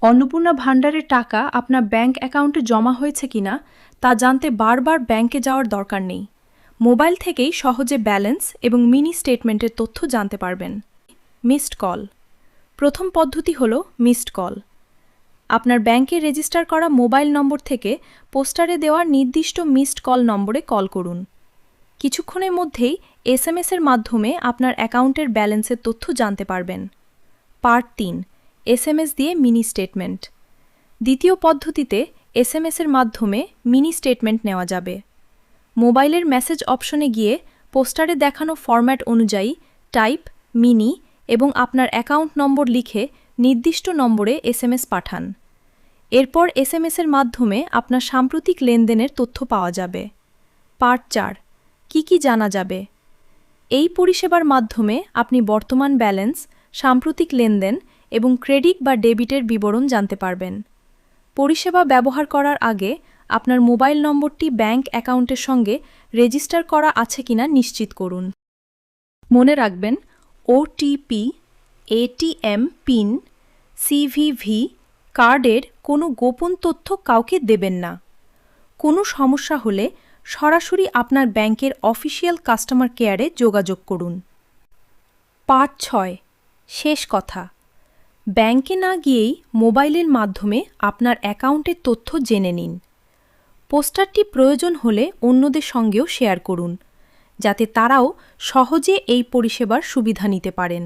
অন্নপূর্ণা ভান্ডারের টাকা আপনার ব্যাংক অ্যাকাউন্টে জমা হয়েছে কিনা তা জানতে বারবার ব্যাংকে যাওয়ার দরকার নেই। মোবাইল থেকেই সহজে ব্যালেন্স এবং মিনি স্টেটমেন্টের তথ্য জানতে পারবেন। Missed call. প্রথম পদ্ধতি হল মিসড কল। আপনার ব্যাংকে রেজিস্টার করা মোবাইল নম্বর থেকে পোস্টারে দেওয়া নির্দিষ্ট মিসড কল নম্বরে কল করুন। কিছুক্ষণের মধ্যেই এসএমএস-এর মাধ্যমে আপনার অ্যাকাউন্টের ব্যালেন্সের তথ্য জানতে পারবেন। পার্ট ৩, এসএমএস দিয়ে মিনি স্টেটমেন্ট। দ্বিতীয় পদ্ধতিতে এসএমএস-এর মাধ্যমে মিনি স্টেটমেন্ট নেওয়া যাবে। মোবাইলের মেসেজ অপশনে গিয়ে পোস্টারে দেখানো ফরম্যাট অনুযায়ী টাইপ, মিনি এবং আপনার অ্যাকাউন্ট নম্বর লিখে নির্দিষ্ট নম্বরে এসএমএস পাঠান। এরপর এসএমএস-এর মাধ্যমে আপনার সাম্প্রতিক লেনদেনের তথ্য পাওয়া যাবে। পার্ট ৪, কি জানা যাবে? এই পরিষেবার মাধ্যমে আপনি বর্তমান ব্যালেন্স, সাম্প্রতিক লেনদেন এবং ক্রেডিট বা ডেবিটের বিবরণ জানতে পারবেন। পরিষেবা ব্যবহার করার আগে আপনার মোবাইল নম্বরটি ব্যাংক অ্যাকাউন্টের সঙ্গে রেজিস্টার করা আছে কিনা নিশ্চিত করুন। মনে রাখবেন, ওটিপি, এটিএম পিন, সিভিভি কার্ডের কোনো গোপন তথ্য কাউকে দেবেন না। কোনো সমস্যা হলে সরাসরি আপনার ব্যাংকের অফিসিয়াল কাস্টমার কেয়ারে যোগাযোগ করুন। পার্ট ৬, শেষ কথা। ব্যাংকে না গিয়েই মোবাইলের মাধ্যমে আপনার অ্যাকাউন্টের তথ্য জেনে নিন। পোস্টারটি প্রয়োজন হলে অন্যদের সঙ্গেও শেয়ার করুন, যাতে তারাও সহজে এই পরিষেবার সুবিধা নিতে পারেন।